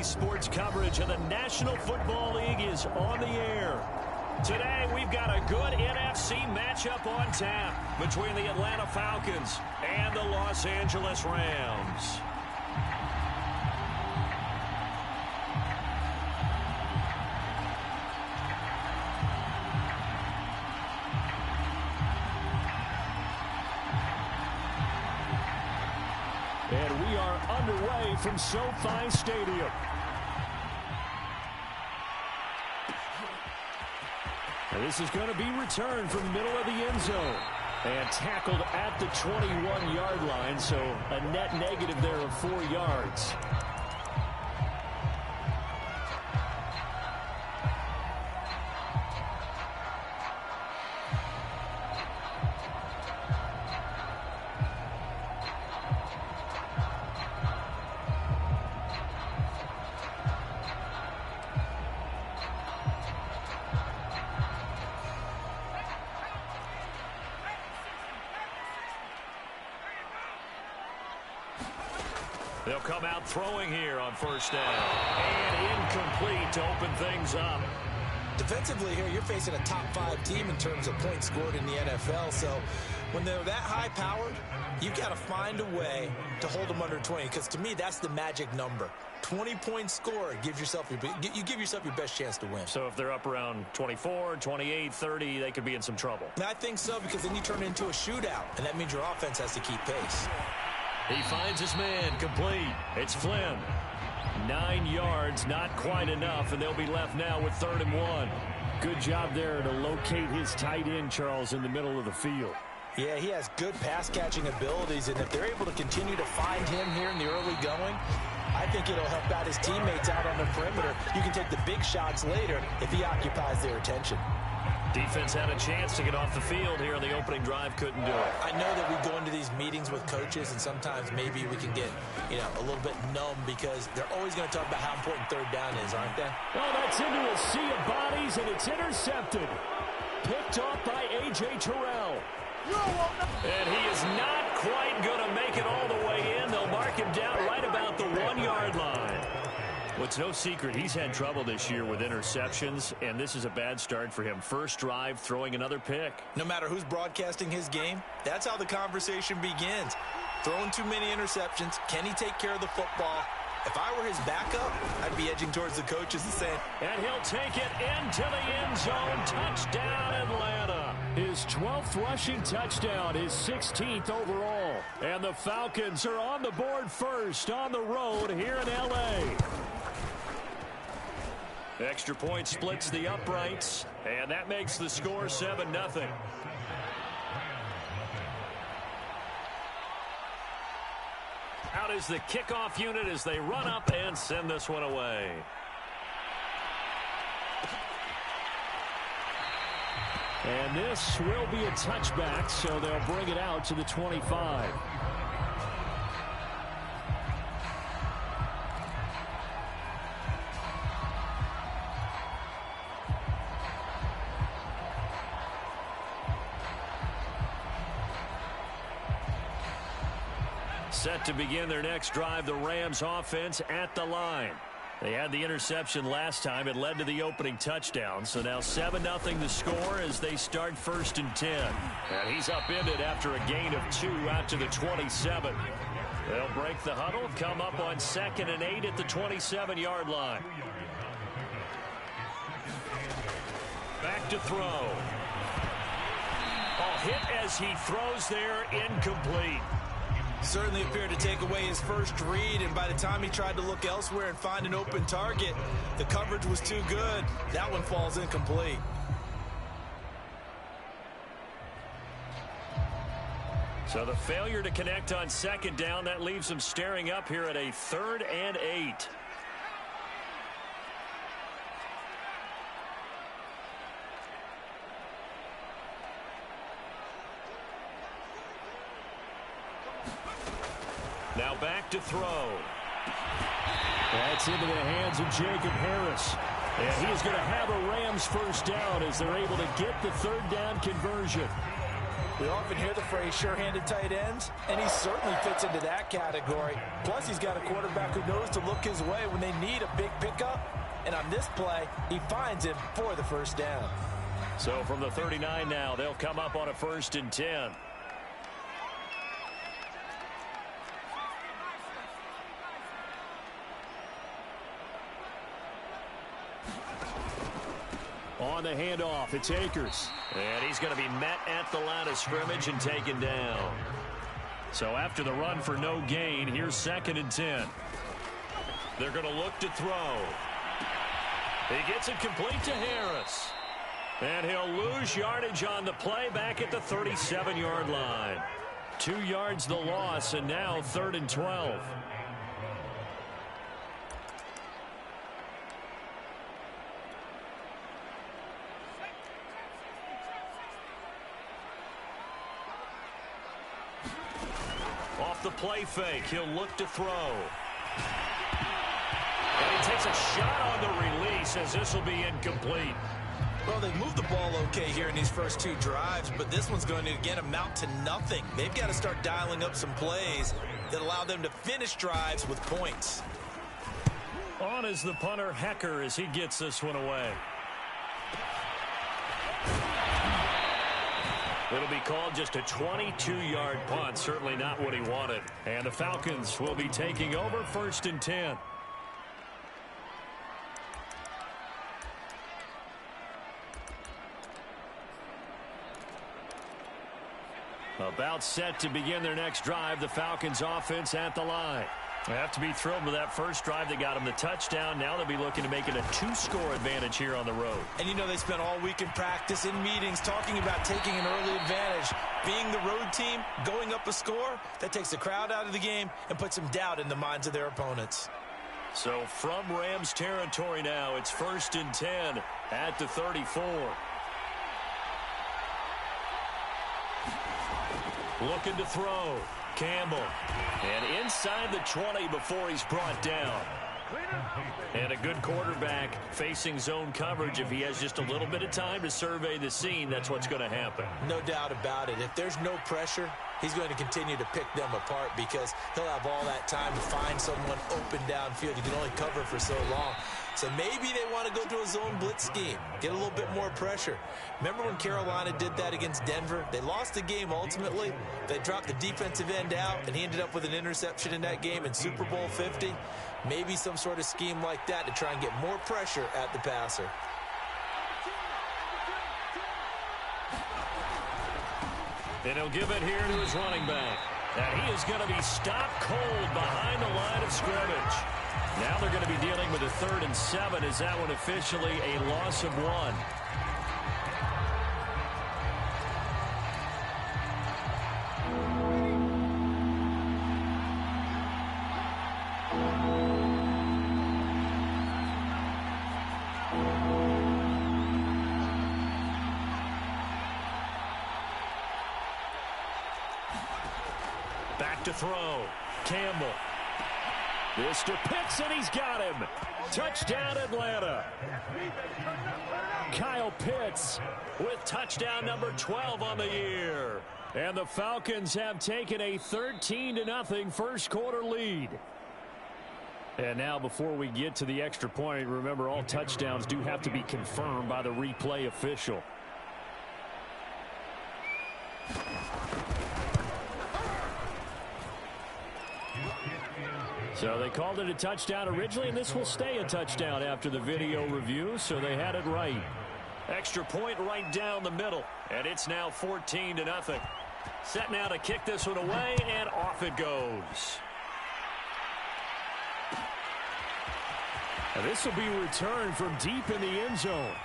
Daily sports coverage of the National Football League is on the air. Today, we've got a good NFC matchup on tap between the Atlanta Falcons and the Los Angeles Rams. And we are underway from SoFi Stadium. And this is going to be returned from the middle of the end zone. And tackled at the 21-yard line, so a net negative there of 4 yards. They'll come out throwing here on first down. And incomplete to open things up. Defensively here, you're facing a top-5 team in terms of points scored in the NFL. So when they're that high-powered, you've got to find a way to hold them under 20. Because to me, that's the magic number. 20-point score, you give yourself your best chance to win. So if they're up around 24, 28, 30, they could be in some trouble. I think so, because then you turn it into a shootout, and that means your offense has to keep pace. He finds his man complete. It's Flynn. 9 yards, not quite enough, and they'll be left now with 3rd and 1. Good job there to locate his tight end, Charles, in the middle of the field. Yeah, he has good pass-catching abilities, and if they're able to continue to find him here in the early going, I think it'll help out his teammates out on the perimeter. You can take the big shots later if he occupies their attention. Defense had a chance to get off the field here on the opening drive, couldn't do it. I know that we go into these meetings with coaches, and sometimes maybe we can get, a little bit numb because they're always going to talk about how important 3rd down is, aren't they? Well, that's into a sea of bodies, and it's intercepted. Picked off by A.J. Terrell. And he is not quite going to make it all the way in. They'll mark him down right about the 1-yard line. Well, it's no secret he's had trouble this year with interceptions, and this is a bad start for him. First drive, throwing another pick. No matter who's broadcasting his game, that's how the conversation begins. Throwing too many interceptions. Can he take care of the football? If I were his backup, I'd be edging towards the coaches and saying, and he'll take it into the end zone. Touchdown, Atlanta. His 12th rushing touchdown, his 16th overall. And the Falcons are on the board first on the road here in L.A. Extra point splits the uprights, and that makes the score 7-0. Out is the kickoff unit as they run up and send this one away. And this will be a touchback, so they'll bring it out to the 25. Set to begin their next drive, the Rams offense at the line. They had the interception last time. It led to the opening touchdown. So now 7-0 the score as they start 1st and 10. And he's upended after a gain of 2 out to the 27. They'll break the huddle, come up on 2nd and 8 at the 27-yard line. Back to throw. Oh, hit as he throws there, incomplete. Certainly appeared to take away his first read, and by the time he tried to look elsewhere and find an open target, the coverage was too good. That one falls incomplete. So the failure to connect on 2nd down, that leaves him staring up here at a 3rd and 8. Now back to throw. That's into the hands of Jacob Harris. And he's going to have a Rams first down as they're able to get the 3rd down conversion. We often hear the phrase sure-handed tight ends, and he certainly fits into that category. Plus, he's got a quarterback who knows to look his way when they need a big pickup. And on this play, he finds him for the first down. So from the 39 now, they'll come up on a 1st and 10. On the handoff, it's Akers. And he's going to be met at the line of scrimmage and taken down. So after the run for no gain, here's 2nd and 10. They're going to look to throw. He gets it complete to Harris. And he'll lose yardage on the play back at the 37-yard line. 2 yards the loss, and now 3rd and 12. Off the play fake, he'll look to throw. And he takes a shot on the release as this will be incomplete. Well, they've moved the ball okay here in these first 2 drives, but this one's going to, again, amount to nothing. They've got to start dialing up some plays that allow them to finish drives with points. On is the punter, Hecker, as he gets this one away. It'll be called just a 22-yard punt. Certainly not what he wanted. And the Falcons will be taking over 1st and 10. About set to begin their next drive. The Falcons offense at the line. They have to be thrilled with that first drive that got them the touchdown. Now they'll be looking to make it a 2-score advantage here on the road. And you know they spent all week in practice, in meetings, talking about taking an early advantage. Being the road team, going up a score, that takes the crowd out of the game and puts some doubt in the minds of their opponents. So from Rams territory now, it's 1st and 10 at the 34. Looking to throw. Campbell. And inside the 20 before he's brought down. And a good quarterback facing zone coverage. If he has just a little bit of time to survey the scene, that's what's going to happen. No doubt about it. If there's no pressure, he's going to continue to pick them apart because he'll have all that time to find someone open downfield. He can only cover for so long. So maybe they want to go to a zone blitz scheme, get a little bit more pressure. Remember when Carolina did that against Denver? They lost the game ultimately. They dropped the defensive end out, and he ended up with an interception in that game in Super Bowl 50. Maybe some sort of scheme like that to try and get more pressure at the passer. And he'll give it here to his running back. And he is going to be stopped cold behind the line of scrimmage. Now they're going to be dealing with a 3rd and 7. Is that one officially a loss of 1? Back to throw. Campbell. This to Pitts, and he's got him. Touchdown, Atlanta. Kyle Pitts with touchdown number 12 on the year. And the Falcons have taken a 13-0 first quarter lead. And now before we get to the extra point, remember all touchdowns do have to be confirmed by the replay official. So they called it a touchdown originally, and this will stay a touchdown after the video review, so they had it right. Extra point right down the middle, and it's now 14-0. Set now to kick this one away, and off it goes. And this will be returned from deep in the end zone.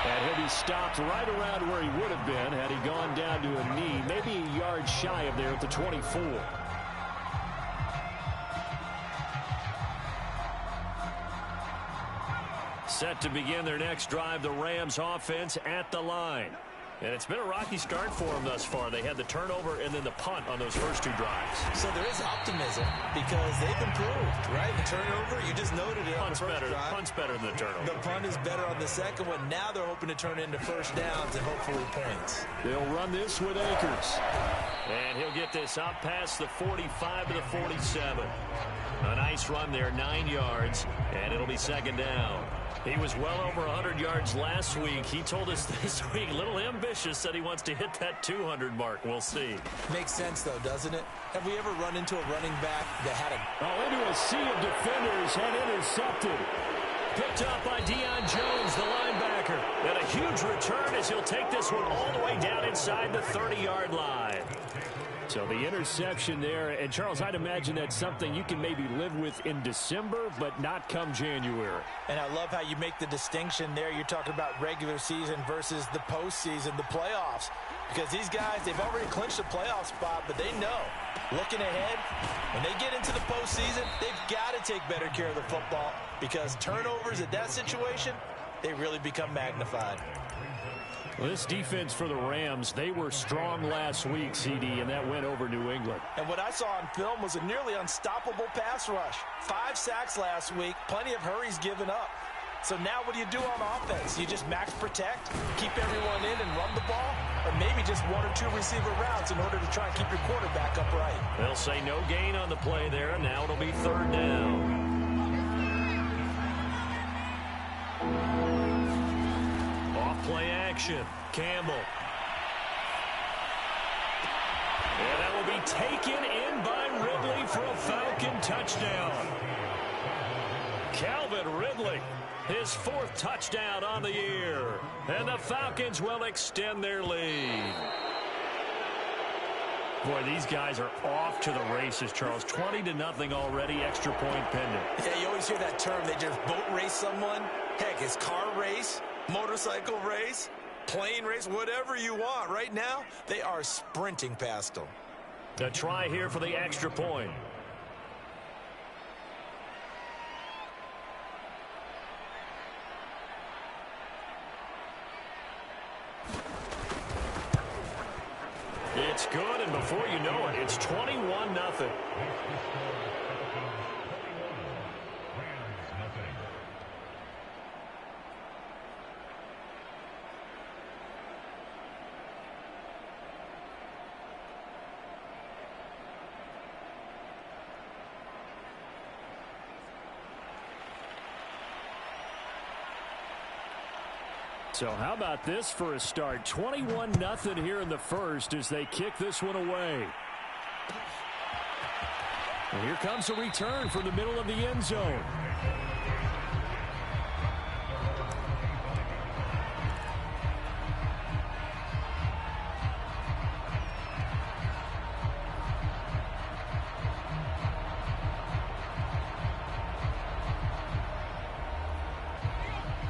And he'll be stopped right around where he would have been had he gone down to a knee, maybe a yard shy of there at the 24. Set to begin their next drive, the Rams offense at the line. And it's been a rocky start for them thus far. They had the turnover and then the punt on those first 2 drives. So there is optimism because they've improved, right? The turnover, you just noted it on the first drive. Punt's better than the turnover. The punt is better on the second one. Now they're hoping to turn into first downs and hopefully points. They'll run this with Akers. And he'll get this up past the 45 to the 47. A nice run there, 9 yards, and it'll be second down. He was well over 100 yards last week. He told us this week, a little ambitious, said he wants to hit that 200 mark. We'll see. Makes sense, though, doesn't it? Have we ever run into a running back that had into a sea of defenders and intercepted. Picked up by Deion Jones, the linebacker. And a huge return as he'll take this one all the way down inside the 30-yard line. So the interception there, and Charles, I'd imagine that's something you can maybe live with in December, but not come January. And I love how you make the distinction there. You're talking about regular season versus the postseason, the playoffs. Because these guys, they've already clinched a playoff spot, but they know, looking ahead, when they get into the postseason, they've got to take better care of the football because turnovers at that situation, they really become magnified. Well, this defense for the Rams, they were strong last week, CD, and that went over New England. And what I saw on film was a nearly unstoppable pass rush. 5 sacks last week, plenty of hurries given up. So now what do you do on offense? You just max protect, keep everyone in and run the ball, or maybe just 1 or 2 receiver routes in order to try and keep your quarterback upright. They'll say no gain on the play there, and now it'll be third down. Play action. Campbell. And that will be taken in by Ridley for a Falcon touchdown. Calvin Ridley, his 4th touchdown on the year. And the Falcons will extend their lead. Boy, these guys are off to the races, Charles. 20-0 already, extra point pending. Yeah, you always hear that term. They just boat race someone. Heck, it's car race, motorcycle race, plane race, whatever you want. Right now, they are sprinting past them. A try here for the extra point. It's good, and before you know it, it's 21-0. So how about this for a start? 21-0 here in the first as they kick this one away. And here comes a return from the middle of the end zone.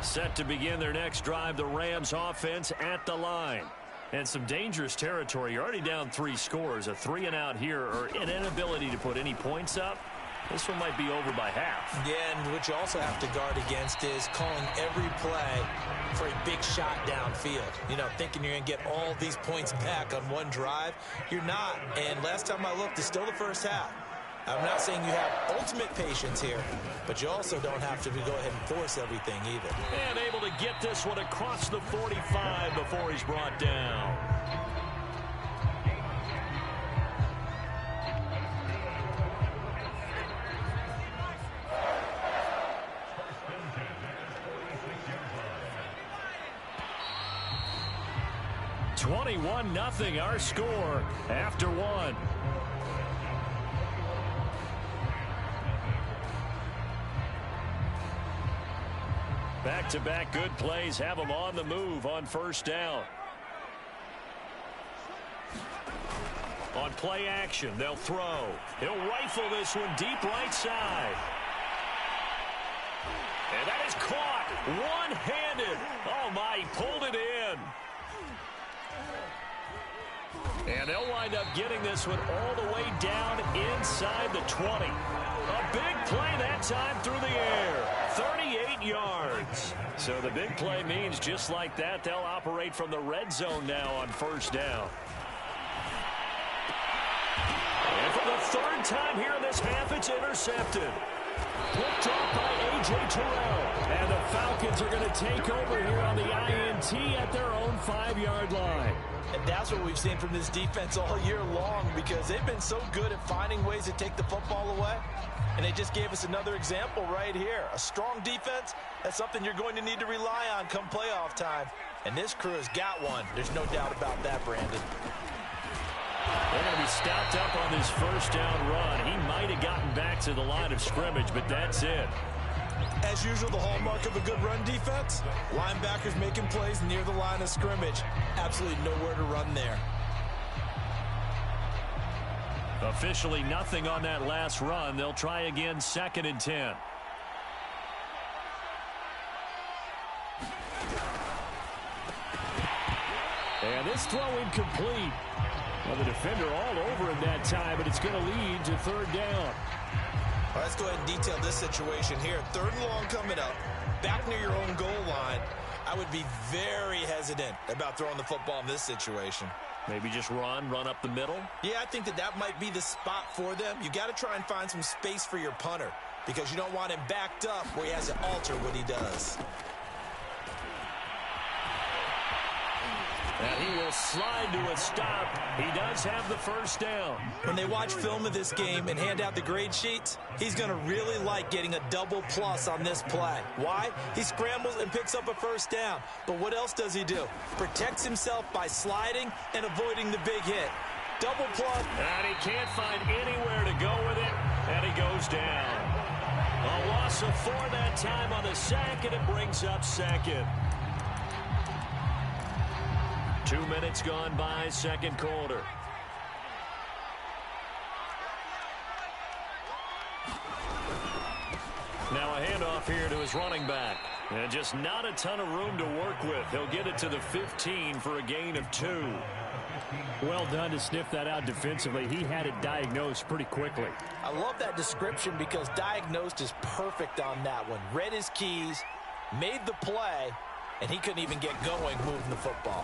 Set to begin their next drive, the Rams offense at the line. And some dangerous territory. You're already down 3 scores. A 3-and-out here or an inability to put any points up. This one might be over by half. Yeah, and what you also have to guard against is calling every play for a big shot downfield. You know, thinking you're going to get all these points back on one drive. You're not. And last time I looked, it's still the first half. I'm not saying you have ultimate patience here, but you also don't have to go ahead and force everything either. And able to get this one across the 45 before he's brought down. (21-0) our score after 1. Back-to-back good plays have them on the move on first down. On play action, they'll throw. He'll rifle this one deep right side. And that is caught one-handed. Oh, my, he pulled it in. And they'll wind up getting this one all the way down inside the 20. A big play that time through the air. 38 yards. So the big play means just like that, they'll operate from the red zone now on first down. And for the third time here in this half, it's intercepted. Picked off by A.J. Terrell. And the Falcons are going to take over here on the INT at their own 5-yard line. And that's what we've seen from this defense all year long, because they've been so good at finding ways to take the football away. And they just gave us another example right here. A strong defense, that's something you're going to need to rely on come playoff time. And this crew has got one. There's no doubt about that, Brandon. They're going to be stopped up on this first down run. He might have gotten back to the line of scrimmage, but that's it. As usual, the hallmark of a good run defense, linebackers making plays near the line of scrimmage. Absolutely nowhere to run there. Officially nothing on that last run. They'll try again, 2nd and 10. And this throw incomplete. Well, the defender all over him that time, but it's going to lead to 3rd down. All right, let's go ahead and detail this situation here. 3rd and long coming up, back near your own goal line. I would be very hesitant about throwing the football in this situation. Maybe just run up the middle? Yeah, I think that might be the spot for them. You got to try and find some space for your punter, because you don't want him backed up where he has to alter what he does. And he will slide to a stop. He does have the first down. When they watch film of this game and hand out the grade sheets, he's going to really like getting a double plus on this play. Why? He scrambles and picks up a first down. But what else does he do? Protects himself by sliding and avoiding the big hit. Double plus. And he can't find anywhere to go with it. And he goes down. A loss of 4 that time on the sack, and it brings up 2nd. 2 minutes gone by, 2nd quarter. Now a handoff here to his running back. And just not a ton of room to work with. He'll get it to the 15 for a gain of 2. Well done to sniff that out defensively. He had it diagnosed pretty quickly. I love that description, because diagnosed is perfect on that one. Read his keys, made the play, and he couldn't even get going moving the football.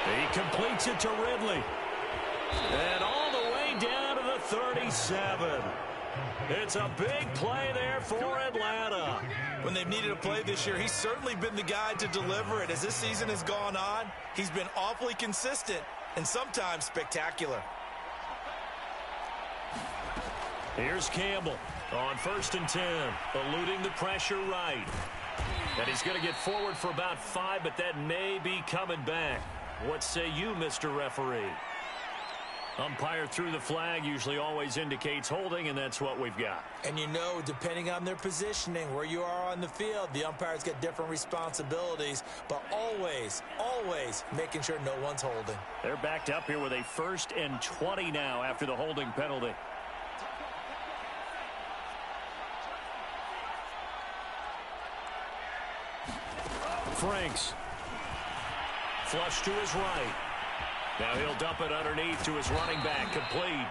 He completes it to Ridley. And all the way down to the 37. It's a big play there for Atlanta. When they've needed a play this year, he's certainly been the guy to deliver it. As this season has gone on, he's been awfully consistent and sometimes spectacular. Here's Campbell on 1st and 10, eluding the pressure right. And he's going to get forward for about 5, but that may be coming back. What say you, Mr. Referee? Umpire threw the flag, usually always indicates holding, and that's what we've got. And you know, depending on their positioning, where you are on the field, the umpires get different responsibilities, but always, always making sure no one's holding. They're backed up here with a 1st and 20 now after the holding penalty. Franks. Flush to his right. Now he'll dump it underneath to his running back. Complete.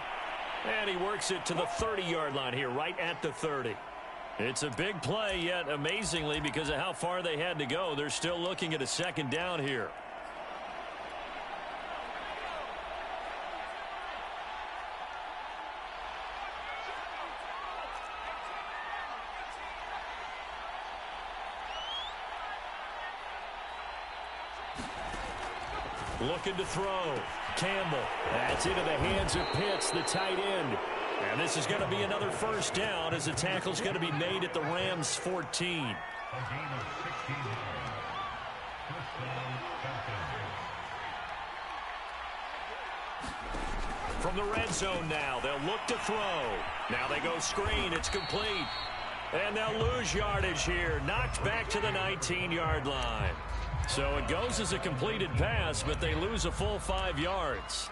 And he works it to the 30-yard line here, right at the 30. It's a big play, yet amazingly, because of how far they had to go, they're still looking at a 2nd down here. Looking to throw. Campbell. That's into the hands of Pitts, the tight end. And this is going to be another first down as the tackle's going to be made at the Rams' 14. From the red zone now, they'll look to throw. Now they go screen. It's complete. And they'll lose yardage here. Knocked back to the 19-yard line. So it goes as a completed pass, but they lose a full 5 yards.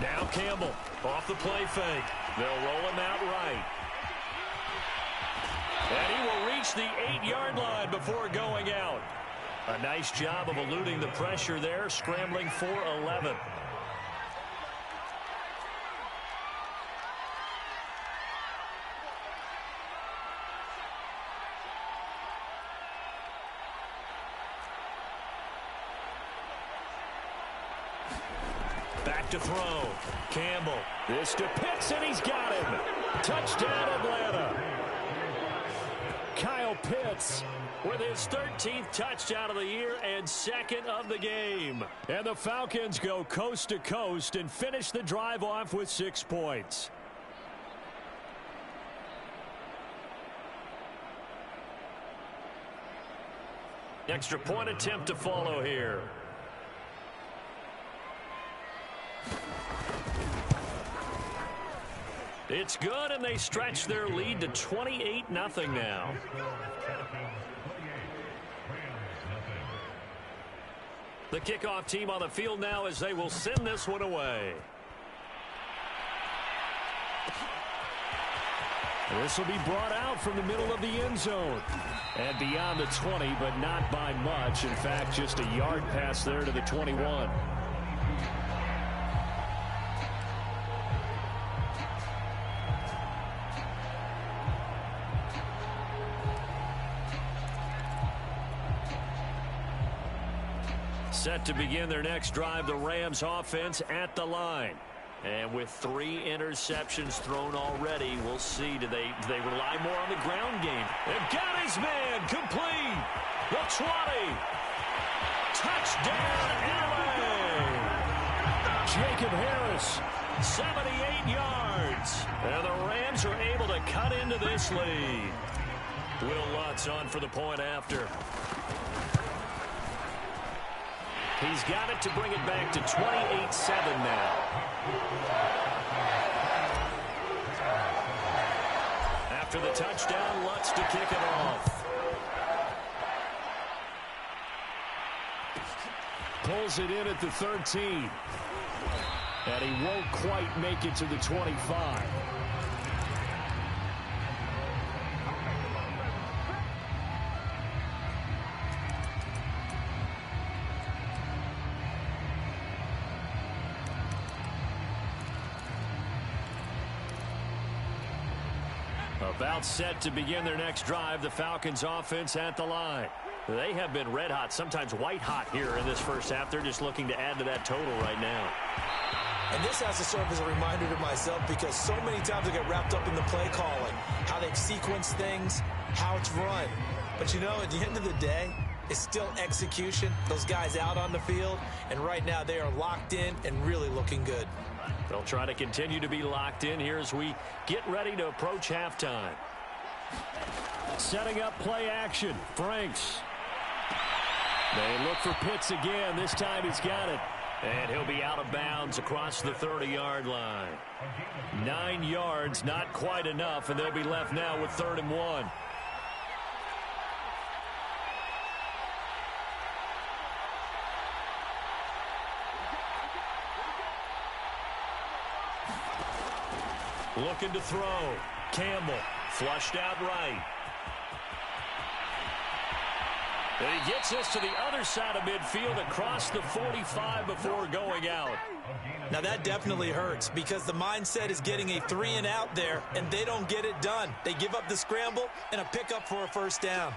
Now Campbell off the play fake. They'll roll him out right. And he will reach the 8-yard line before going out. A nice job of eluding the pressure there, scrambling for 11. Back to throw. Campbell. This to Pitts, and he's got him. Touchdown, Atlanta. Kyle Pitts with his 13th touchdown of the year and second of the game. And the Falcons go coast to coast and finish the drive off with 6 points. Extra point attempt to follow here. It's good, and they stretch their lead to 28-0 now. The kickoff team on the field now as they will send this one away. This will be brought out from the middle of the end zone. And beyond the 20, but not by much. In fact, just a yard pass there to the 21. Set to begin their next drive, the Rams offense at the line. And with 3 interceptions thrown already, we'll see. Do they rely more on the ground game? They've got his man complete. The 20. Touchdown, LA. Jacob Harris, 78 yards. And the Rams are able to cut into this lead. Will Lutz on for the point after. He's got it to bring it back to 28-7 now. After the touchdown, Lutz to kick it off. Pulls it in at the 13. And he won't quite make it to the 25. About set to begin their next drive, the Falcons offense at the line. They have been red hot, sometimes white hot here in this first half. They're just looking to add to that total right now. And this has to serve as a reminder to myself because so many times I get wrapped up in the play calling, how they sequence things, how it's run. But you know, at the end of the day, it's still execution. Those guys out on the field, and right now they are locked in and really looking good. They'll try to continue to be locked in here as we get ready to approach halftime. Setting up play action. Franks. They look for Pitts again. This time he's got it. And he'll be out of bounds across the 30-yard line. 9 yards, not quite enough, and they'll be left now with 3rd and 1. Looking to throw. Campbell flushed out right. And he gets this to the other side of midfield across the 45 before going out. Now that definitely hurts because the mindset is getting a 3-and-out there, and they don't get it done. They give up the scramble and a pickup for a first down.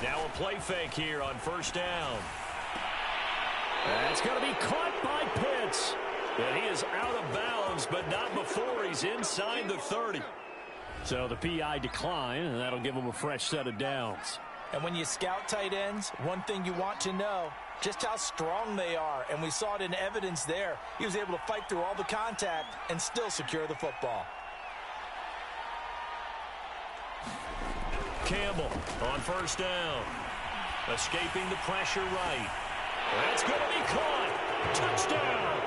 Now a play fake here on first down. That's going to be caught by Pitts. And he is out of bounds, but not before he's inside the 30. So the PI decline, and that'll give him a fresh set of downs. And when you scout tight ends, one thing you want to know, just how strong they are. And we saw it in evidence there. He was able to fight through all the contact and still secure the football. Campbell on first down. Escaping the pressure right. That's going to be caught. Touchdown.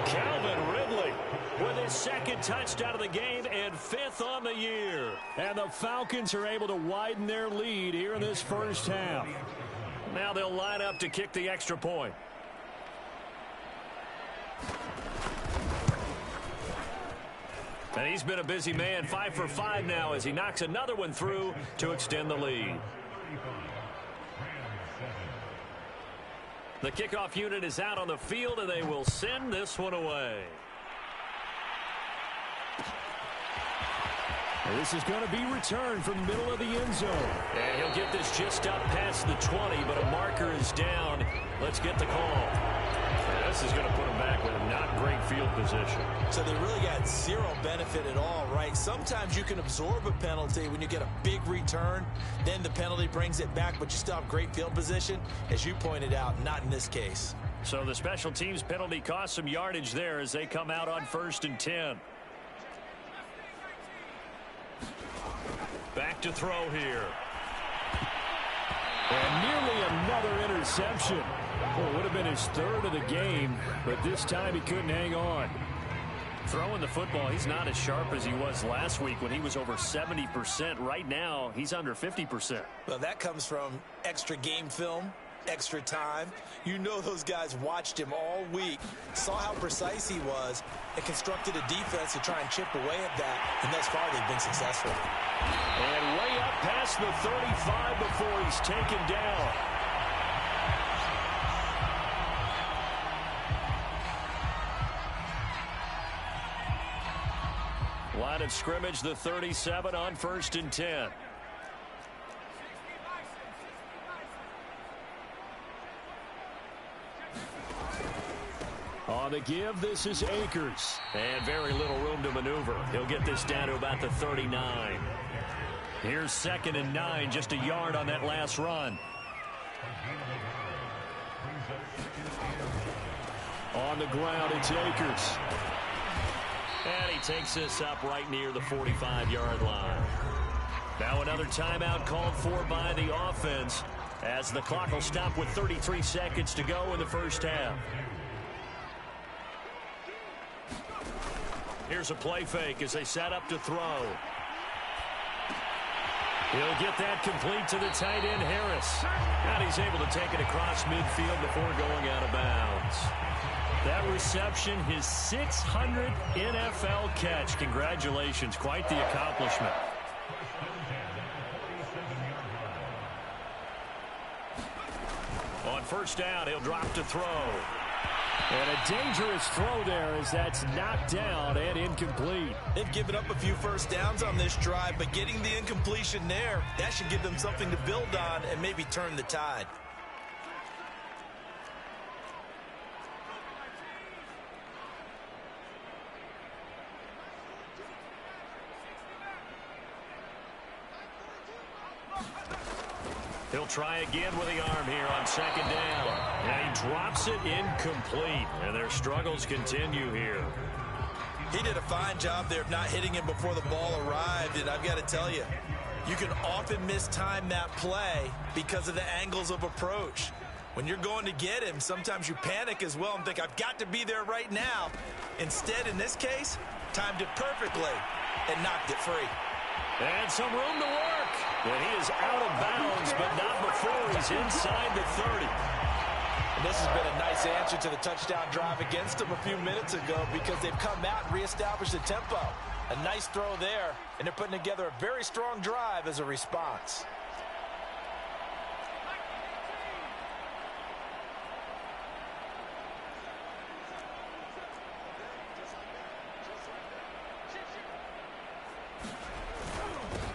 Calvin Ridley with his his second touchdown of the game and 5th on the year. And the Falcons are able to widen their lead here in this first half. Now they'll line up to kick the extra point. And he's been a busy man, 5 for 5 now as he knocks another one through to extend the lead. The kickoff unit is out on the field, and they will send this one away. This is going to be returned from the middle of the end zone. And he'll get this just up past the 20, but a marker is down. Let's get the call. This is going to put him back with a not great field position. So they really got zero benefit at all, right? Sometimes you can absorb a penalty when you get a big return. Then the penalty brings it back, but you still have great field position. As you pointed out, not in this case. So the special teams penalty cost some yardage there as they come out on 1st and 10. Back to throw here. And nearly another interception. Well, it would have been his 3rd of the game, but this time he couldn't hang on. Throwing the football, he's not as sharp as he was last week when he was over 70%. Right now, he's under 50%. Well, that comes from extra game film, extra time. You know those guys watched him all week, saw how precise he was, and constructed a defense to try and chip away at that. And thus far, they've been successful. And way up past the 35 before he's taken down. Line of scrimmage, the 37 on 1st and 10. On the give, this is Akers. And very little room to maneuver. He'll get this down to about the 39. Here's 2nd and 9, just a yard on that last run. On the ground, it's Akers. And he takes this up right near the 45-yard line. Now another timeout called for by the offense as the clock will stop with 33 seconds to go in the first half. Here's a play fake as they set up to throw. He'll get that complete to the tight end, Harris. And he's able to take it across midfield before going out of bounds. That reception, his 600th NFL catch. Congratulations, quite the accomplishment. On 1st down, he'll drop to throw. And a dangerous throw there as that's knocked down and incomplete. They've given up a few first downs on this drive, but getting the incompletion there, that should give them something to build on and maybe turn the tide. He'll try again with the arm here on 2nd down. And he drops it incomplete. And their struggles continue here. He did a fine job there of not hitting him before the ball arrived. And I've got to tell you, you can often mistime that play because of the angles of approach. When you're going to get him, sometimes you panic as well and think, I've got to be there right now. Instead, in this case, timed it perfectly and knocked it free. And some room to work. And he is out of bounds, but not before he's inside the 30. And this has been a nice answer to the touchdown drive against them a few minutes ago because they've come out and reestablished the tempo. A nice throw there, and they're putting together a very strong drive as a response.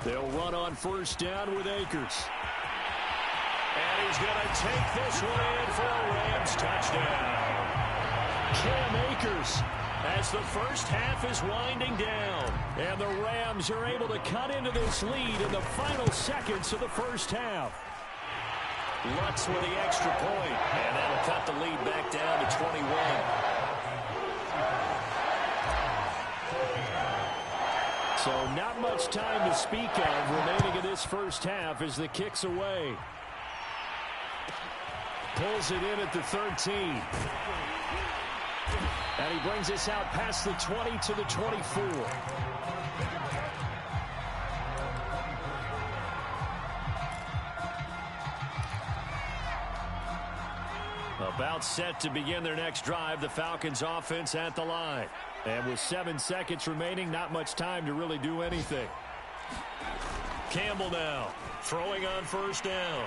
They'll run on 1st down with Akers. And he's going to take this one in for a Rams touchdown. Cam Akers as the first half is winding down. And the Rams are able to cut into this lead in the final seconds of the first half. Lutz with the extra point. And that'll cut the lead back down to 21. So not much time to speak of remaining in this first half as the kick's away. Pulls it in at the 13. And he brings us out past the 20 to the 24. About set to begin their next drive, the Falcons offense at the line. And with 7 seconds remaining, not much time to really do anything. Campbell now, throwing on first down.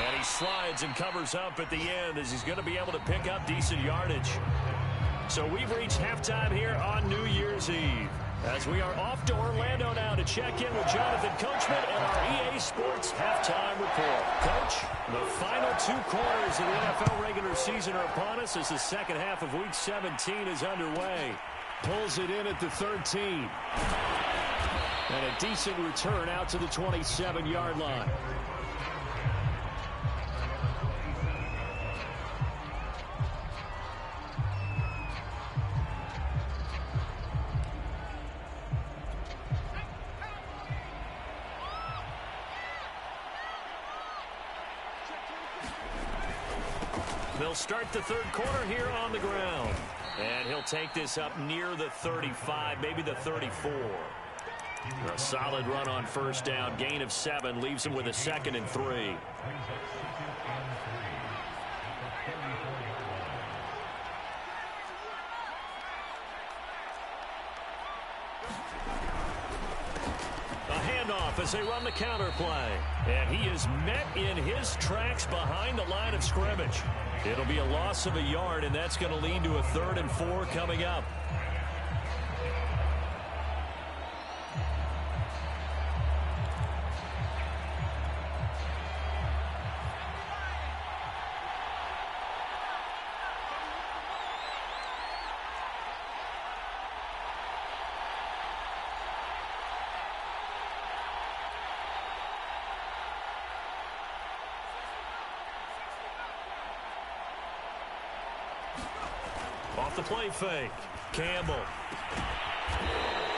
And he slides and covers up at the end as he's going to be able to pick up decent yardage. So we've reached halftime here on New Year's Eve, as we are off to Orlando now to check in with Jonathan Coachman and our EA Sports Halftime Report. Coach, the final 2 quarters of the NFL regular season are upon us as the second half of Week 17 is underway. Pulls it in at the 13. And a decent return out to the 27-yard line. They'll start the third quarter here on the ground. And he'll take this up near the 35, maybe the 34. A solid run on first down. Gain of 7 leaves him with a 2nd and 3. As they run the counter play. And he is met in his tracks behind the line of scrimmage. It'll be a loss of a yard, and that's going to lead to a 3rd and 4 coming up. Off the play fake. Campbell.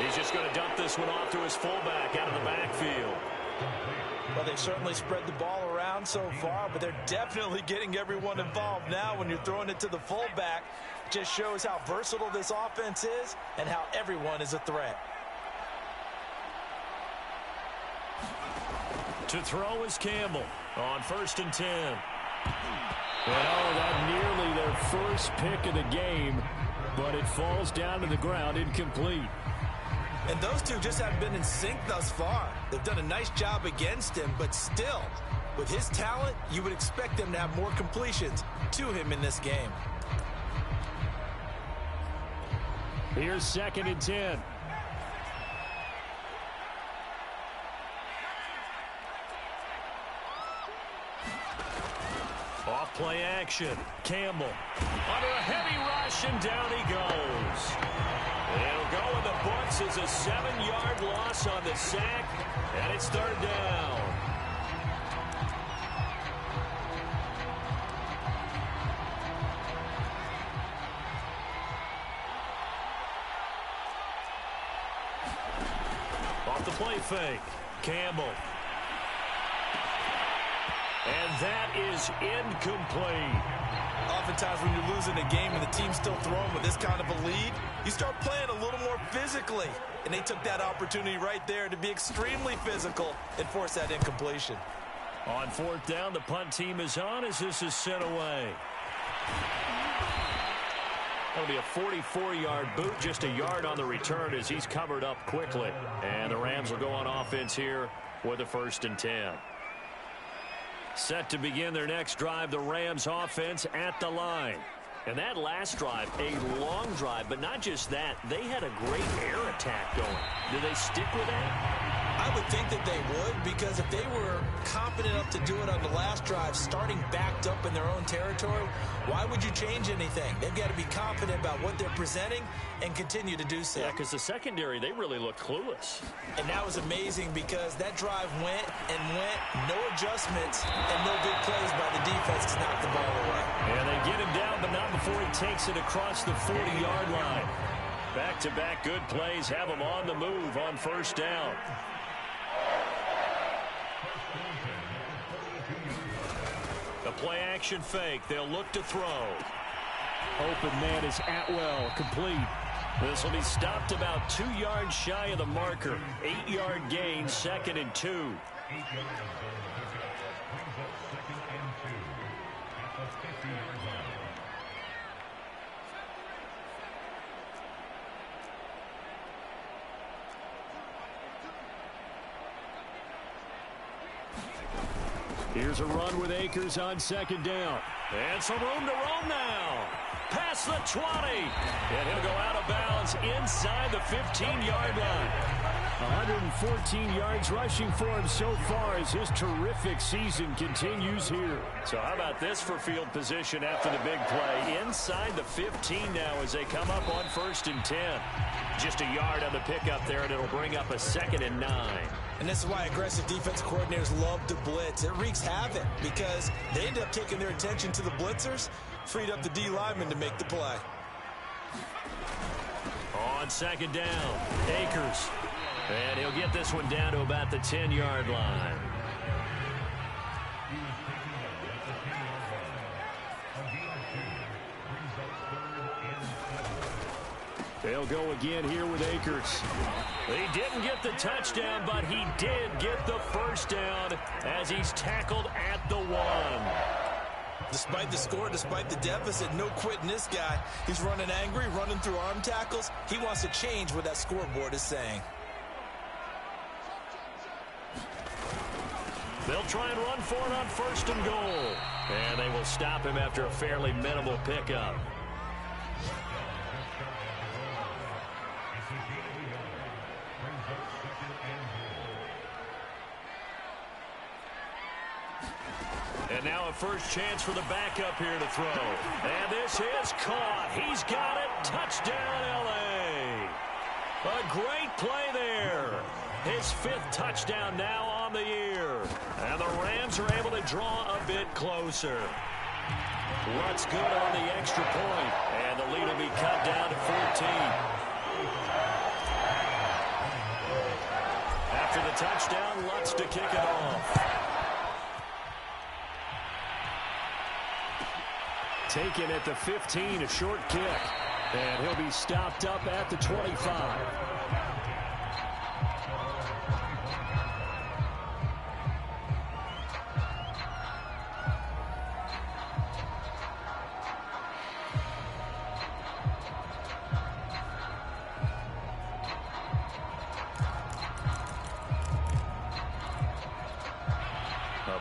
He's just going to dump this one off to his fullback out of the backfield. Well, they've certainly spread the ball around so far, but they're definitely getting everyone involved now when you're throwing it to the fullback. Just shows how versatile this offense is and how everyone is a threat. To throw is Campbell on 1st and 10. Well, that nearly their first pick of the game, but it falls down to the ground incomplete. And those two just haven't been in sync thus far. They've done a nice job against him, but still, with his talent, you would expect them to have more completions to him in this game. Here's 2nd and 10. Off play action. Campbell under a heavy rush, and down he goes. It'll go in the books as a 7-yard loss on the sack, and it's 3rd down. Off the play fake. Campbell. And that is incomplete. Oftentimes when you're losing a game and the team's still throwing with this kind of a lead, you start playing a little more physically. And they took that opportunity right there to be extremely physical and force that incompletion. On 4th down, the punt team is on as this is sent away. That'll be a 44-yard boot, just a yard on the return as he's covered up quickly. And the Rams will go on offense here with a 1st and 10. Set to begin their next drive, the Rams offense at the line. And that last drive, a long drive, but not just that, they had a great air attack going. Do they stick with that? I would think that they would, because if they were confident enough to do it on the last drive, starting backed up in their own territory, why would you change anything? They've got to be confident about what they're presenting and continue to do so. Yeah, because the secondary, they really look clueless. And that was amazing because that drive went and went, no adjustments, and no big plays by the defense to knock the ball away. And they get him down, but not before he takes it across the 40-yard line. Back-to-back good plays have him on the move on 1st down. The play action fake. They'll look to throw. Open man is Atwell, complete. This will be stopped about 2 yards shy of the marker. 8-yard gain, 2nd and 2. Here's a run with Akers on 2nd down. And some room to roam now. Past the 20. And he'll go out of bounds inside the 15-yard line. 114 yards rushing for him so far as his terrific season continues here. So how about this for field position after the big play? Inside the 15 now as they come up on 1st and 10. Just a yard on the pickup there, and it'll bring up a 2nd and 9. And this is why aggressive defensive coordinators love to blitz. It wreaks havoc because they end up taking their attention to the blitzers, freed up the D lineman to make the play. On 2nd down, Akers. And he'll get this one down to about the 10-yard line. They'll go again here with Akers. He didn't get the touchdown, but he did get the first down as he's tackled at the 1. Despite the score, despite the deficit, no quitting this guy. He's running angry, running through arm tackles. He wants to change what that scoreboard is saying. They'll try and run for it on 1st and goal. And they will stop him after a fairly minimal pickup. And now a first chance for the backup here to throw. And this is caught. He's got it. Touchdown, L.A. A great play there. His 5th touchdown now on the year. And the Rams are able to draw a bit closer. Lutz good on the extra point. And the lead will be cut down to 14. After the touchdown, Lutz to kick it off. Taken at the 15, a short kick. And he'll be stopped up at the 25.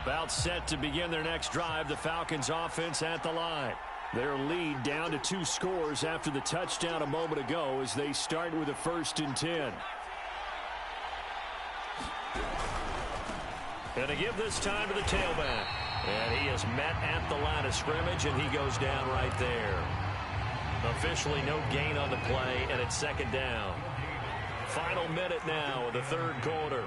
About set to begin their next drive, the Falcons offense at the line. Their lead down to 2 scores after the touchdown a moment ago as they start with a 1st and 10. And to give this time to the tailback. And he is met at the line of scrimmage, and he goes down right there. Officially no gain on the play, and it's 2nd down. Final minute now of the 3rd quarter.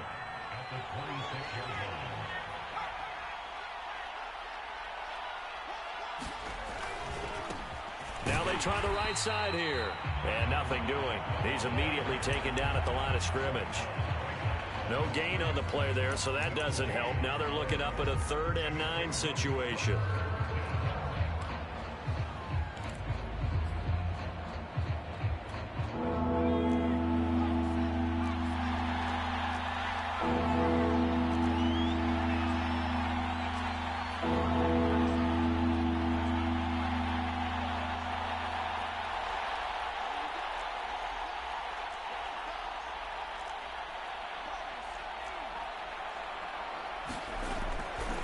Now they try the right side here. And nothing doing. He's immediately taken down at the line of scrimmage. No gain on the play there, so that doesn't help. Now they're looking up at a 3rd and 9 situation.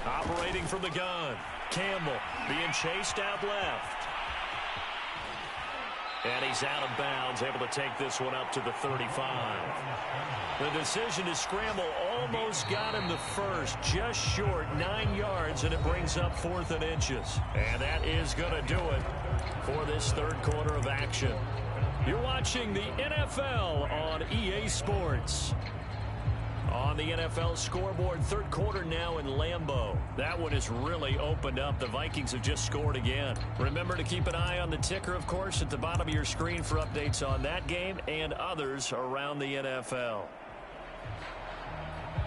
Operating from the gun. Campbell being chased out left. And he's out of bounds, able to take this one up to the 35. The decision to scramble almost got him the first, just short 9 yards, and it brings up 4th and inches. And that is going to do it for this 3rd quarter of action. You're watching the NFL on EA Sports. On the NFL scoreboard, 3rd quarter now in Lambeau. That one has really opened up. The Vikings have just scored again. Remember to keep an eye on the ticker, of course, at the bottom of your screen for updates on that game and others around the NFL.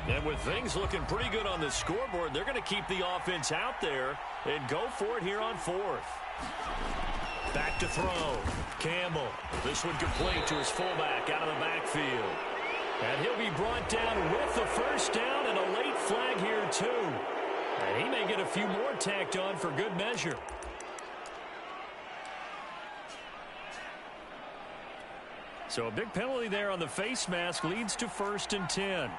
And with things looking pretty good on the scoreboard, they're going to keep the offense out there and go for it here on 4th. Back to throw. Campbell. This one complete to his fullback out of the backfield. And he'll be brought down with the first down and a late flag here too. And he may get a few more tacked on for good measure. So a big penalty there on the face mask leads to 1st and 10.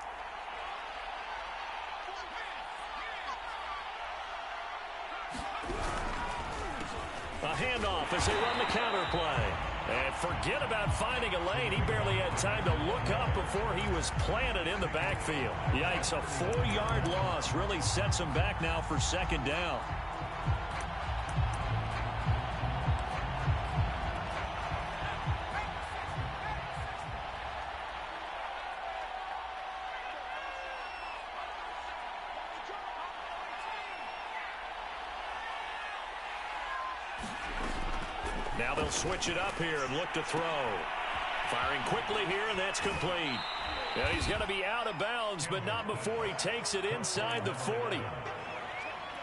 A handoff as they run the counter play. And forget about finding a lane. He barely had time to look up before he was planted in the backfield. Yikes, a 4-yard loss really sets him back now for 2nd down. Now they'll switch it up here and look to throw. Firing quickly here, and that's complete. Yeah, he's going to be out of bounds, but not before he takes it inside the 40.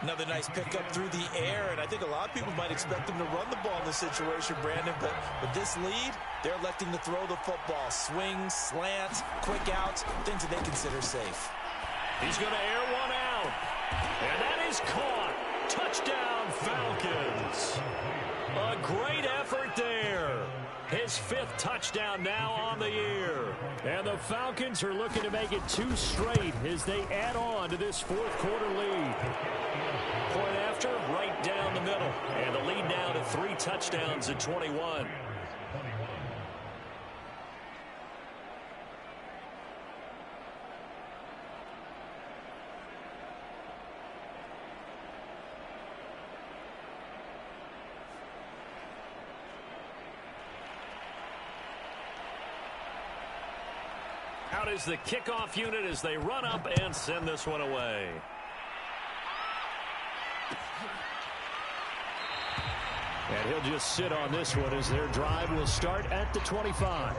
Another nice pickup through the air, and I think a lot of people might expect him to run the ball in this situation, Brandon, but with this lead, they're electing to throw the football. Swings, slants, quick outs, things that they consider safe. He's going to air one out, and that is caught. Touchdown, Falcons. A great effort there. His 5th touchdown now on the year. And the Falcons are looking to make it 2 straight as they add on to this 4th quarter lead. Point after, right down the middle. And the lead now to 3 touchdowns at 21. Out is the kickoff unit as they run up and send this one away. And he'll just sit on this one as their drive will start at the 25.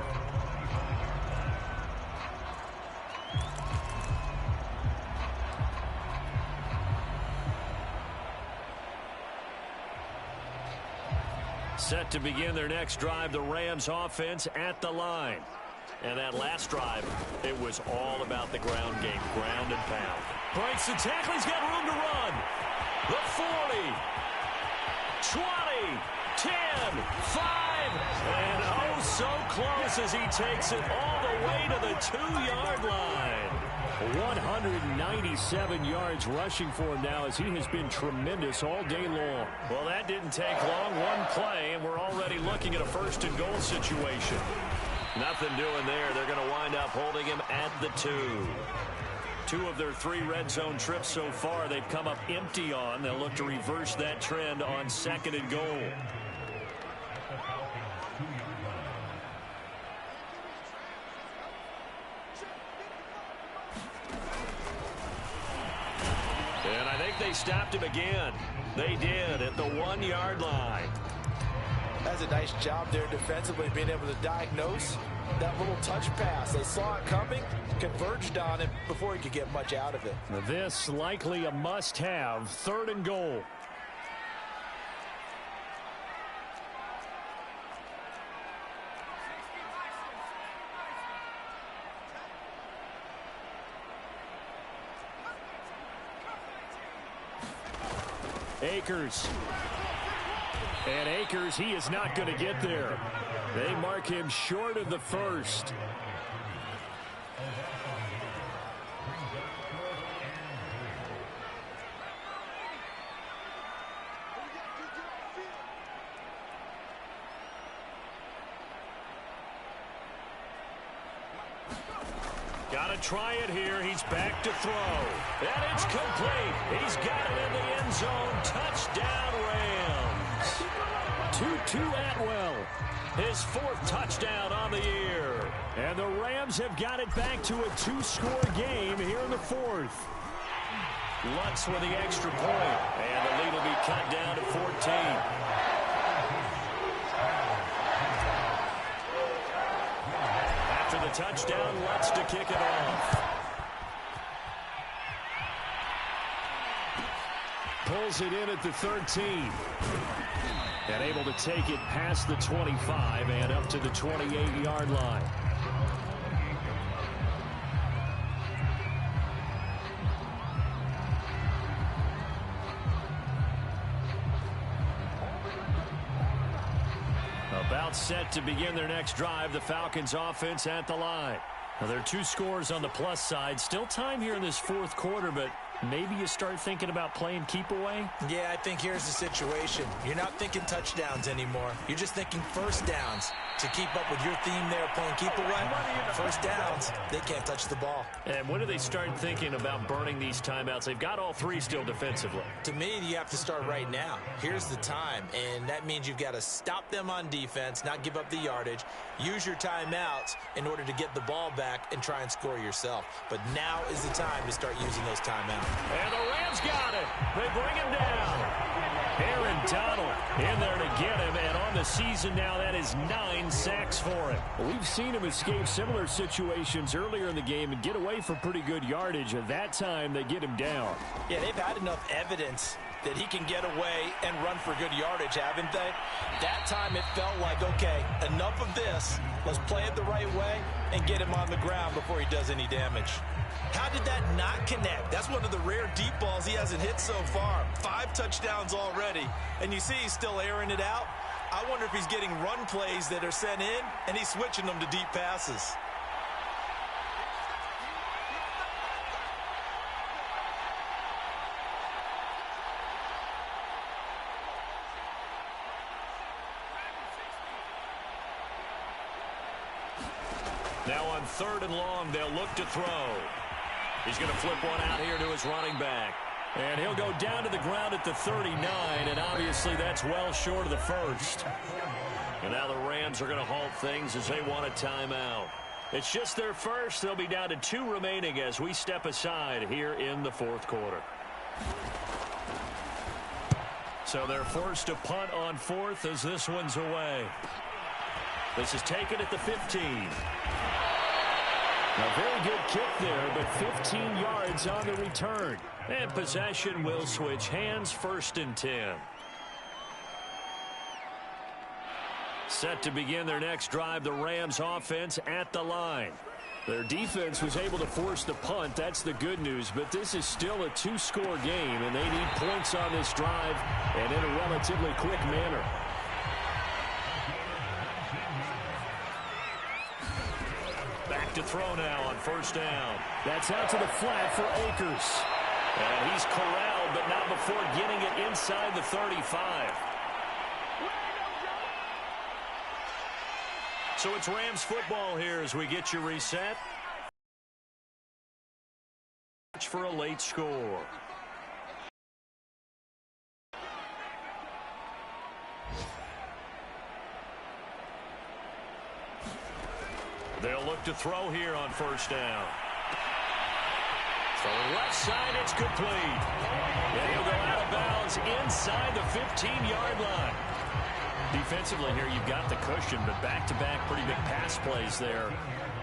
Set to begin their next drive, the Rams offense at the line. And that last drive, it was all about the ground game, ground and pound. Breaks the tackle, he's got room to run. The 40, 20, 10, 5, and oh so close as he takes it all the way to the 2-yard line. 197 yards rushing for him now as he has been tremendous all day long. Well, that didn't take long, one play, and we're already looking at a 1st and goal situation. Nothing doing there. They're going to wind up holding him at the 2. 2 of their 3 red zone trips so far they've come up empty on. They'll look to reverse that trend on 2nd and goal. And I think they stopped him again. They did at the 1-yard line. That's a nice job there defensively, being able to diagnose that little touch pass. They saw it coming, converged on it before he could get much out of it. This likely a must-have, 3rd and goal. Akers. And Akers, he is not going to get there. They mark him short of the 1st. Got to try it here. He's back to throw. And it's complete. He's got it in the end zone. Touchdown, Rams. Tutu Atwell, his 4th touchdown on the year. And the Rams have got it back to a 2-score game here in the 4th. Lutz with the extra point. And the lead will be cut down to 14. After the touchdown, Lutz to kick it off. Pulls it in at the 13. And able to take it past the 25 and up to the 28-yard line. About set to begin their next drive. The Falcons offense at the line. Now, there are 2 scores on the plus side. Still time here in this fourth quarter, but maybe you start thinking about playing keep away? Yeah, I think here's the situation. You're not thinking touchdowns anymore. You're just thinking first downs. To keep up with your theme there, playing keep away, first downs, they can't touch the ball. And when do they start thinking about burning these timeouts? They've got all 3 still defensively. To me, you have to start right now. Here's the time, and that means you've got to stop them on defense, not give up the yardage, use your timeouts in order to get the ball back and try and score yourself. But now is the time to start using those timeouts. And the Rams got it. They bring him down. Aaron Donald in there to get him, and on the season now, that is 9 sacks for him. We've seen him escape similar situations earlier in the game and get away for pretty good yardage. At that time, they get him down. Yeah, they've had enough evidence that he can get away and run for good yardage, haven't they? That time it felt like, okay, enough of this. Let's play it the right way and get him on the ground before he does any damage. How did that not connect? That's one of the rare deep balls he hasn't hit so far. 5 touchdowns already, and you see he's still airing it out. I wonder if he's getting run plays that are sent in, and he's switching them to deep passes. Now on 3rd and long, they'll look to throw. He's going to flip one out here to his running back. And he'll go down to the ground at the 39, and obviously that's well short of the first. And now the Rams are going to halt things as they want a timeout. It's just their first. They'll be down to 2 remaining as we step aside here in the fourth quarter. So they're forced to punt on 4th as this one's away. This is taken at the 15. A very good kick there, but 15 yards on the return. And possession will switch hands, 1st and 10. Set to begin their next drive, the Rams offense at the line. Their defense was able to force the punt. That's the good news, but this is still a 2-score game, and they need points on this drive and in a relatively quick manner. Back to throw now on 1st down. That's out to the flat for Akers. And he's corralled, but not before getting it inside the 35. So it's Rams football here as we get you reset. For a late score. They'll look to throw here on 1st down. Throwing left side, it's complete. And he'll go out of bounds inside the 15-yard line. Defensively here, you've got the cushion, but back-to-back pretty big pass plays there.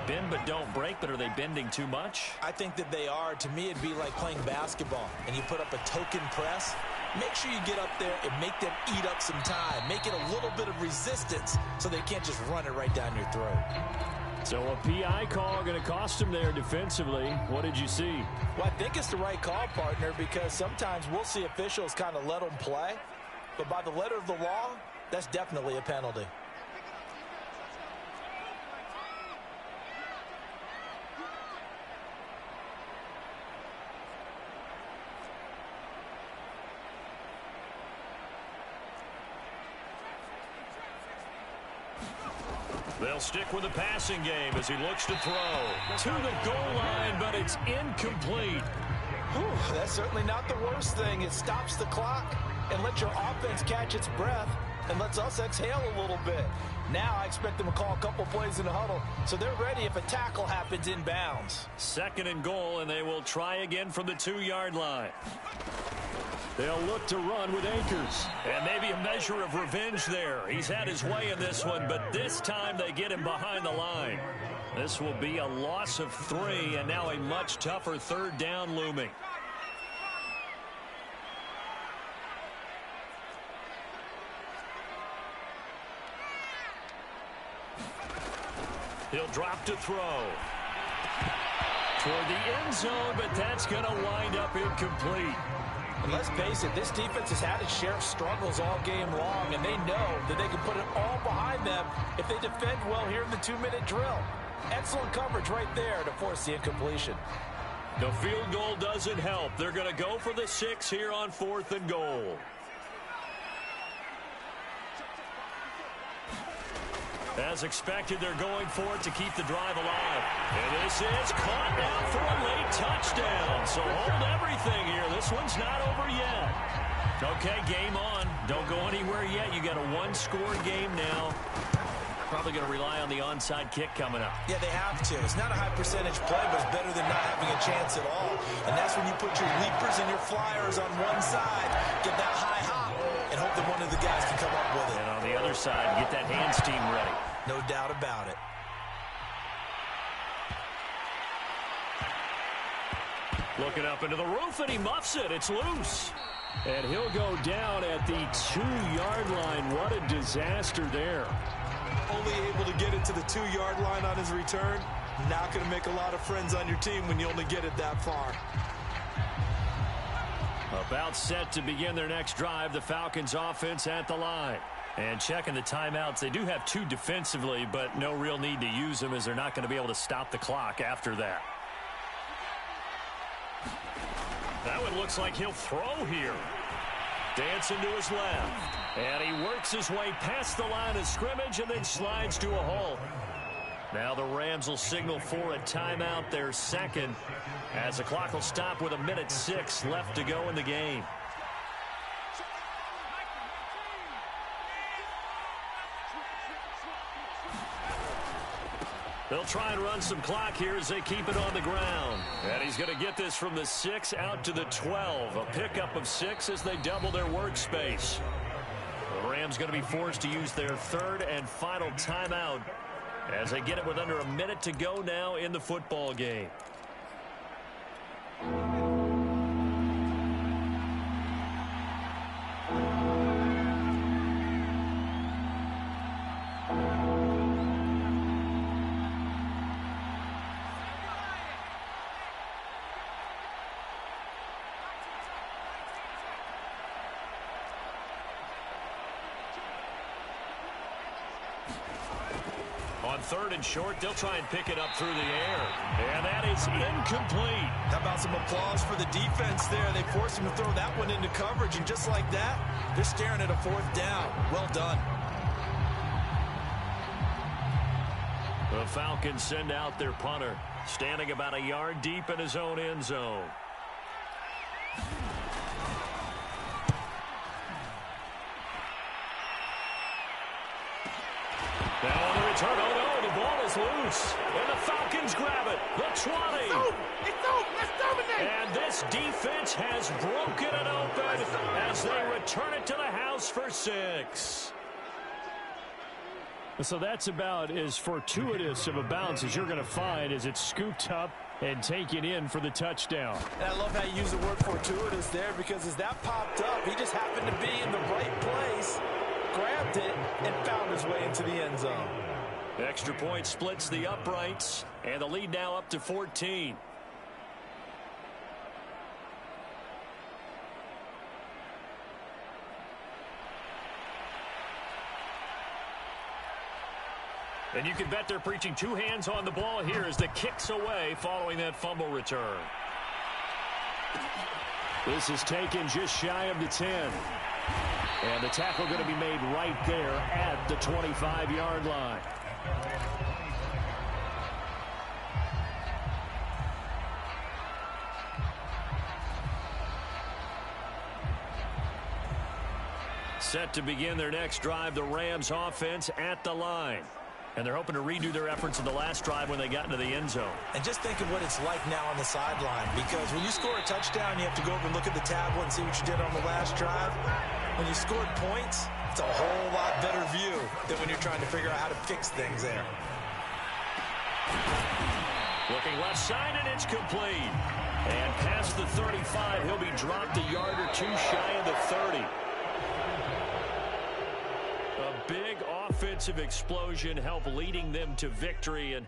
Bend but don't break, but are they bending too much? I think that they are. To me, it'd be like playing basketball, and you put up a token press. Make sure you get up there and make them eat up some time. Make it a little bit of resistance so they can't just run it right down your throat. So a PI call going to cost him there defensively. What did you see? Well, I think it's the right call, partner, because sometimes we'll see officials kind of let them play. But by the letter of the law, that's definitely a penalty. They'll stick with the passing game as he looks to throw. To the goal line, but it's incomplete. Whew, that's certainly not the worst thing. It stops the clock and lets your offense catch its breath and lets us exhale a little bit. Now I expect them to call a couple plays in the huddle so they're ready if a tackle happens inbounds. 2nd and goal, and they will try again from the 2-yard line. They'll look to run with Akers. And maybe a measure of revenge there. He's had his way in this one, but this time they get him behind the line. This will be a loss of 3, and now a much tougher 3rd down looming. He'll drop to throw. Toward the end zone, but that's going to wind up incomplete. And let's face it, this defense has had its share of struggles all game long, and they know that they can put it all behind them if they defend well here in the 2-minute drill. Excellent coverage right there to force the incompletion. The field goal doesn't help. They're going to go for the 6 here on 4th and goal. As expected, they're going for it to keep the drive alive. And this is caught now for a late touchdown. So hold everything here. This one's not over yet. Okay, game on. Don't go anywhere yet. You got a one-score game now. Probably going to rely on the onside kick coming up. Yeah, they have to. It's not a high percentage play, but it's better than not having a chance at all. And that's when you put your leapers and your flyers on one side, get that high hop, and hope that one of the guys can come up with it. And on the other side, get that hands team ready. No doubt about it. Looking up into the roof, and he muffs it. It's loose. And he'll go down at the 2-yard line. What a disaster there. Only able to get it to the 2-yard line on his return. Not going to make a lot of friends on your team when you only get it that far. About set to begin their next drive, the Falcons offense at the line. And checking the timeouts, they do have 2 defensively, but no real need to use them as they're not going to be able to stop the clock after that. That one looks like he'll throw here. Dancing to his left. And he works his way past the line of scrimmage and then slides to a halt. Now the Rams will signal for a timeout, their second, as the clock will stop with 1:06 left to go in the game. They'll try and run some clock here as they keep it on the ground. And he's going to get this from the 6 out to the 12. A pickup of 6 as they double their workspace. The Rams going to be forced to use their 3rd and final timeout as they get it with under a minute to go now in the football game. On 3rd and short, they'll try and pick it up through the air. And that is incomplete. How about some applause for the defense there? They forced him to throw that one into coverage, and just like that, they're staring at a 4th down. Well done. The Falcons send out their punter, standing about a yard deep in his own end zone. Now on the return, oh no, the ball is loose. And the Falcons grab it. The 20. It's over. Let's dominate. And this defense has broken it open as they return it to the house for 6. So that's about as fortuitous of a bounce as you're going to find as it's scooped up and taken in for the touchdown. And I love how you use the word fortuitous there, because as that popped up, he just happened to be in the right place, grabbed it, and found his way into the end zone. Extra point splits the uprights, and the lead now up to 14. And you can bet they're preaching 2 hands on the ball here as the kick's away following that fumble return. This is taken just shy of the 10. And the tackle going to be made right there at the 25-yard line. Set to begin their next drive, the Rams offense at the line. And they're hoping to redo their efforts in the last drive when they got into the end zone. And just think of what it's like now on the sideline, because when you score a touchdown, you have to go over and look at the tablet and see what you did on the last drive. When you scored points, it's a whole lot better view than when you're trying to figure out how to fix things there. Looking left side, and it's complete. And past the 35, he'll be dropped a yard or 2 shy of the 30. A big offensive explosion help leading them to victory. And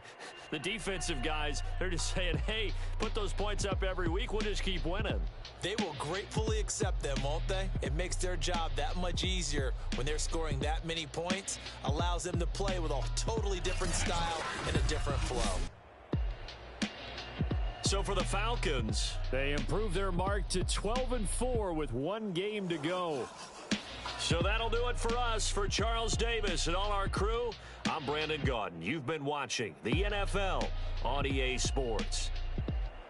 the defensive guys, they're just saying, hey, put those points up every week. We'll just keep winning. They will gratefully accept them, won't they? It makes their job that much easier when they're scoring that many points. Allows them to play with a totally different style and a different flow. So for the Falcons, they improve their mark to 12-4 with 1 game to go. So that'll do it for us. For Charles Davis and all our crew, I'm Brandon Gaudin. You've been watching the NFL on EA Sports.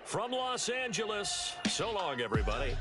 From Los Angeles, so long, everybody.